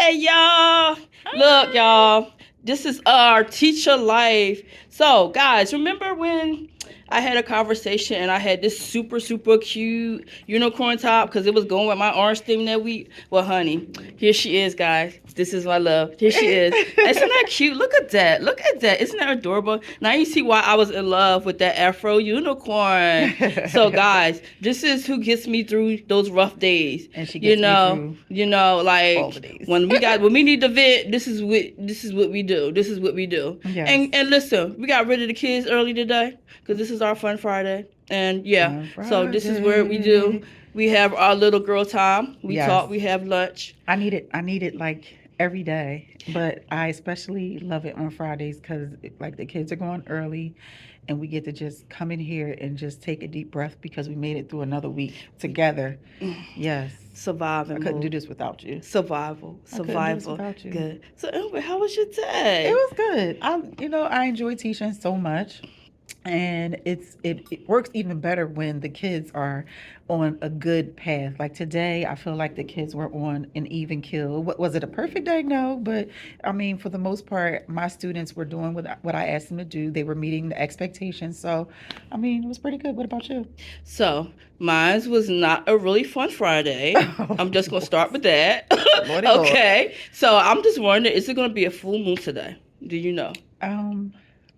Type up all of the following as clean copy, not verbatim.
Hey y'all. Look, y'all. This is our teacher life. So, guys, remember when I had a conversation and I had this super, super cute unicorn top because it was going with my orange theme that week? Well, honey, here she is, guys. This is my love. Here she is. Isn't that cute? Look at that. Look at that. Isn't that adorable? Now you see why I was in love with that Afro unicorn. So, guys, this is who gets me through those rough days. And she gets me through all the Like days. when we need to vent, this is what we do. This is what we do. Yes. And listen, we got rid of the kids early today because this is our fun Friday. And yeah, so this is where we do. We have our little girl time. We talk. We have lunch. I need it like every day, but I especially love it on Fridays because like the kids are going early, and we get to just come in here and just take a deep breath because we made it through another week together. Yes. Surviving. I couldn't do this without you. Survival. I couldn't do this without you. Good. So, Amber, how was your day? It was good. I enjoy teaching so much. And it works even better when the kids are on a good path. Like today, I feel like the kids were on an even keel. What was it, a perfect day? No, but I mean, for the most part, my students were doing what I asked them to do. They were meeting the expectations. So, I mean, it was pretty good. What about you? So, mine was not a really fun Friday. I'm just gonna start with that. Lordy Okay. Lord. So I'm just wondering, is it gonna be a full moon today? Do you know?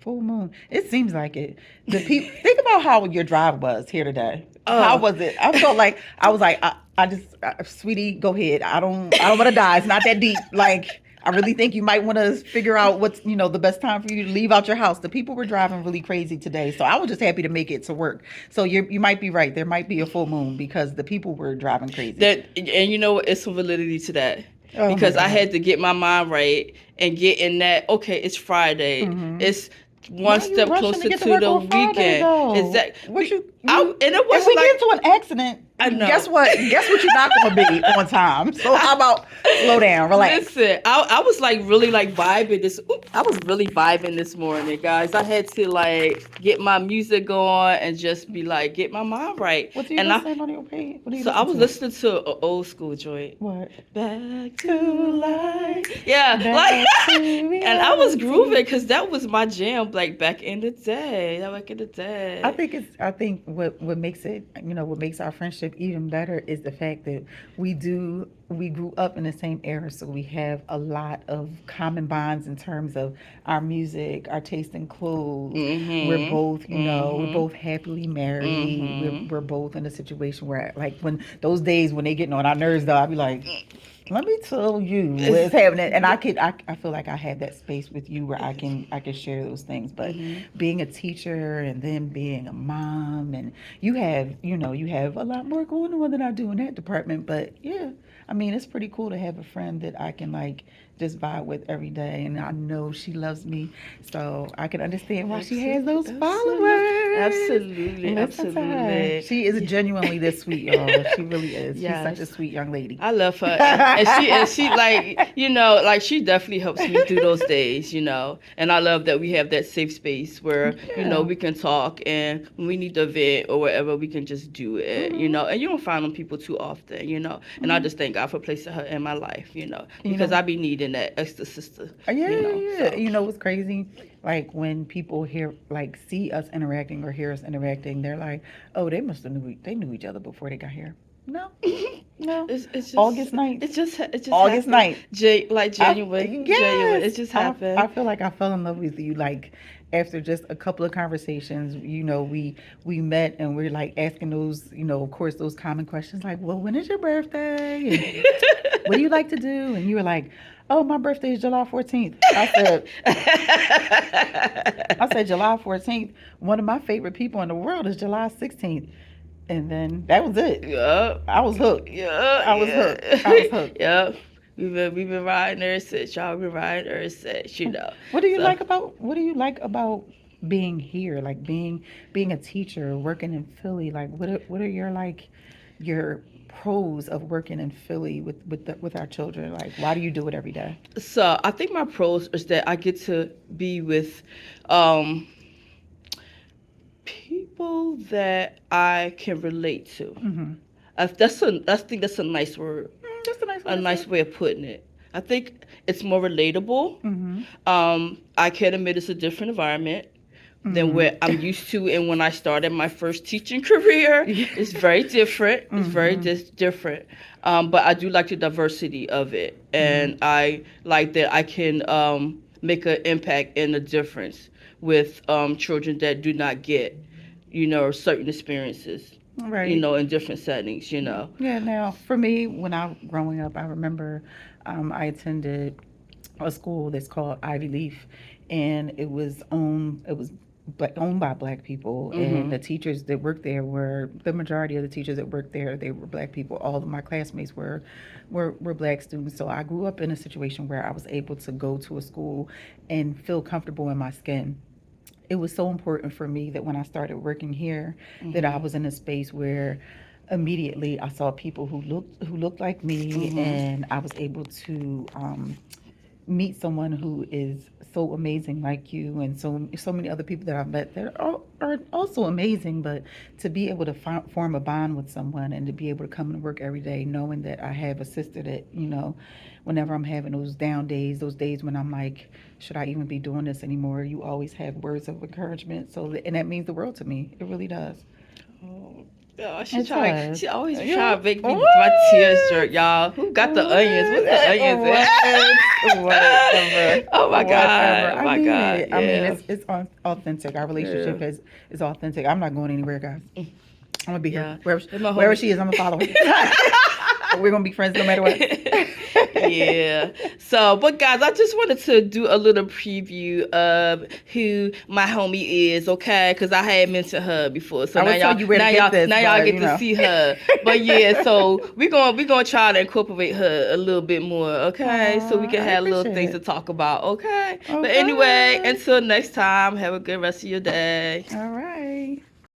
Full moon. It seems like it. The people think about how your drive was here today. How was it? I felt like I was like, sweetie, go ahead. I don't want to die. It's not that deep. Like, I really think you might want to figure out what's the best time for you to leave out your house. The people were driving really crazy today, so I was just happy to make it to work. So you might be right. There might be a full moon because the people were driving crazy. And you know what? It's some validity to that. Because I had to get my mind right and get in that. Okay, it's Friday. Mm-hmm. It's one step closer to the weekend. Exactly. And it wasn't if we get into an accident, I know. Guess what you're not going to be on time. So how about slow down, relax. Listen, I was like really like vibing this. I was really vibing this morning, guys. I had to like get my music going and just be like get my mind right. What do you listen on your page? So I was listening to an old school joint. What? Back to life. Yeah, and I was grooving because that was my jam like back in the day. I think what makes it, what makes our friendship even better is the fact that we grew up in the same era, so we have a lot of common bonds in terms of our music, our taste in clothes. Mm-hmm. We're both, we're both happily married. Mm-hmm. We're both in a situation where, like, when those days when they getting on our nerves, though, I'd be like, let me tell you what's happening. And I feel like I have that space with you where I can share those things. But being a teacher and then being a mom, and you have a lot more going on than I do in that department. But yeah, I mean, it's pretty cool to have a friend that I can like just vibe with every day, and I know she loves me, so I can understand why she has those followers. Absolutely. She is genuinely this sweet, y'all. She really is. Yes. She's such a sweet young lady. I love her, and she like she definitely helps me through those days, And I love that we have that safe space where we can talk, and when we need to vent or whatever, we can just do it, And you don't find them people too often, And I just thank God for placing her in my life, because I be needing that extra sister. Yeah. So. You know what's crazy? Like when people see us interacting or hear us interacting, they're like, "Oh, they must have knew each other before they got here." No, no. It's just August night. It just August night. Genuine. Genuine. It just happened. I feel like I fell in love with you after just a couple of conversations. We met and we're like asking those, of course, those common questions like, well, when is your birthday? And what do you like to do? And you were like, oh, my birthday is July 14th. I said, July 14th. One of my favorite people in the world is July 16th. And then that was it. Yeah. I was hooked. Yeah. I was hooked. Yeah. We've been riding ever since. Y'all been riding ever since, What do you like about being here? Like being a teacher, working in Philly? Like what are your pros of working in Philly with our children? Like, why do you do it every day? So I think my pros is that I get to be with people that I can relate to. Mm-hmm. I think that's a nice word. That's a nice way of putting it. I think it's more relatable. I can admit it's a different environment than where I'm used to, and when I started my first teaching career, it's very different. It's very different. But I do like the diversity of it, and I like that I can make an impact and a difference with children that do not get, certain experiences, Right. in different settings, Yeah. Now, for me, when I growing up, I remember I attended a school that's called Ivy Leaf, and owned by black people, and the teachers that worked there were the majority of the teachers that worked there. They were black people. All of my classmates were black students. So I grew up in a situation where I was able to go to a school and feel comfortable in my skin. It was so important for me that when I started working here, that I was in a space where immediately I saw people who looked like me, and I was able to meet someone who is so amazing like you, and so many other people that I've met that are also amazing. But to be able to form a bond with someone, and to be able to come to work every day knowing that I have a sister that, whenever I'm having those down days, those days when I'm like, should I even be doing this anymore? You always have words of encouragement. And that means the world to me. It really does. Oh, It does. she always Yeah. try to make me What? my tears jerk, y'all. Who got the onions? What's the onions at? Whatever. Oh my God. Whatever. Oh my God. I mean, Yeah. it's authentic. Our relationship is authentic. I'm not going anywhere, guys. I'm gonna be here. Yeah. Wherever she is, I'm gonna follow her. We're gonna be friends no matter what. Yeah. So, but guys, I just wanted to do a little preview of who my homie is, okay? Because I had mentioned her before. So I would tell you where to get this, now y'all but, get you to know. see her. But yeah, so we're gonna try to incorporate her a little bit more, okay? So we can I have little appreciate things it. to talk about, okay? But Okay. anyway, until next time, have a good rest of your day. All right.